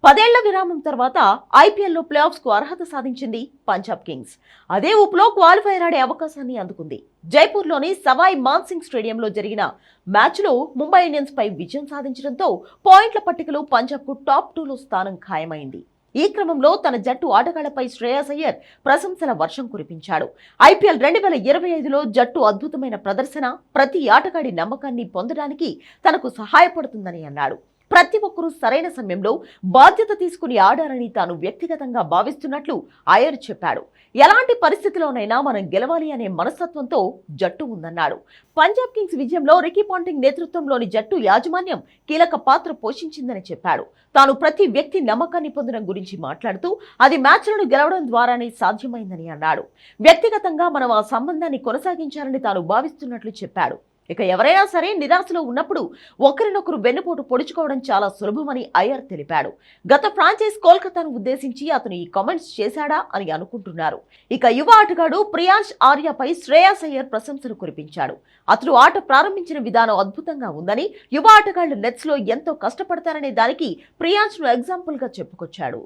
10 ఏళ్ల విరామం తర్వాత ఐపీఎల్లో ప్లే ఆఫ్స్ కు అర్హత సాధించింది పంజాబ్ కింగ్స్. అదే ఊపులో క్వాలిఫైర్ ఆడే అవకాశాన్ని అందుకుంది. జైపూర్లోని సవాయ్ మాన్సింగ్ స్టేడియంలో జరిగిన మ్యాచ్లో ముంబై ఇండియన్స్ పై విజయం సాధించడంతో పాయింట్ల పట్టికలో పంజాబ్ కు టాప్ 2లో స్థానం ఖాయమైంది. ఈ క్రమంలో తన జట్టు ఆటగాళ్లపై శ్రేయాస్ అయ్యర్ ప్రశంసల వర్షం కురిపించాడు. ఐపీఎల్ 2025లో జట్టు అద్భుతమైన ప్రదర్శన ప్రతి ఆటగాడి నమ్మకాన్ని పొందడానికి తనకు సహాయపడుతుందని అన్నాడు. ప్రతి ఒక్కరూ సరైన సమయంలో బాధ్యత తీసుకుని ఆడారని తాను వ్యక్తిగతంగా భావిస్తున్నట్లు అయ్యర్ చెప్పాడు. ఎలాంటి పరిస్థితిలోనైనా మనం గెలవాలి అనే మనస్తత్వంతో జట్టు ఉందన్నాడు. పంజాబ్ కింగ్స్ విజయంలో రికీ పాంటింగ్ నేతృత్వంలోని జట్టు యాజమాన్యం కీలక పాత్ర పోషించిందని చెప్పాడు. తాను ప్రతి వ్యక్తి నమ్మకాన్ని పొందడం గురించి మాట్లాడుతూ అది మ్యాచ్లను గెలవడం ద్వారానే సాధ్యమైందని అన్నాడు. వ్యక్తిగతంగా మనం ఆ సంబంధాన్ని కొనసాగించాలని తాను భావిస్తున్నట్లు చెప్పాడు. ఇక ఎవరైనా సరే నిరాశలో ఉన్నప్పుడు ఒకరినొకరు వెన్నుపోటు పొడుచుకోవడం చాలా సులభమని అయ్యర్ తెలిపాడు. గత ఫ్రాంచైజ్ కోల్కతాను ఉద్దేశించి అతను ఈ కామెంట్స్ చేశాడా అని అనుకుంటున్నారు. ఇక యువ ఆటగాడు ప్రియాంష్ ఆర్యపై శ్రేయాస్ అయ్యర్ ప్రశంసలు కురిపించాడు. అతను ఆట ప్రారంభించిన విధానం అద్భుతంగా ఉందని, యువ ఆటగాళ్లు నెట్స్ లో ఎంతో కష్టపడతారనే దానికి ప్రియాంష్ ను ఎగ్జాంపుల్ గా చెప్పుకొచ్చాడు.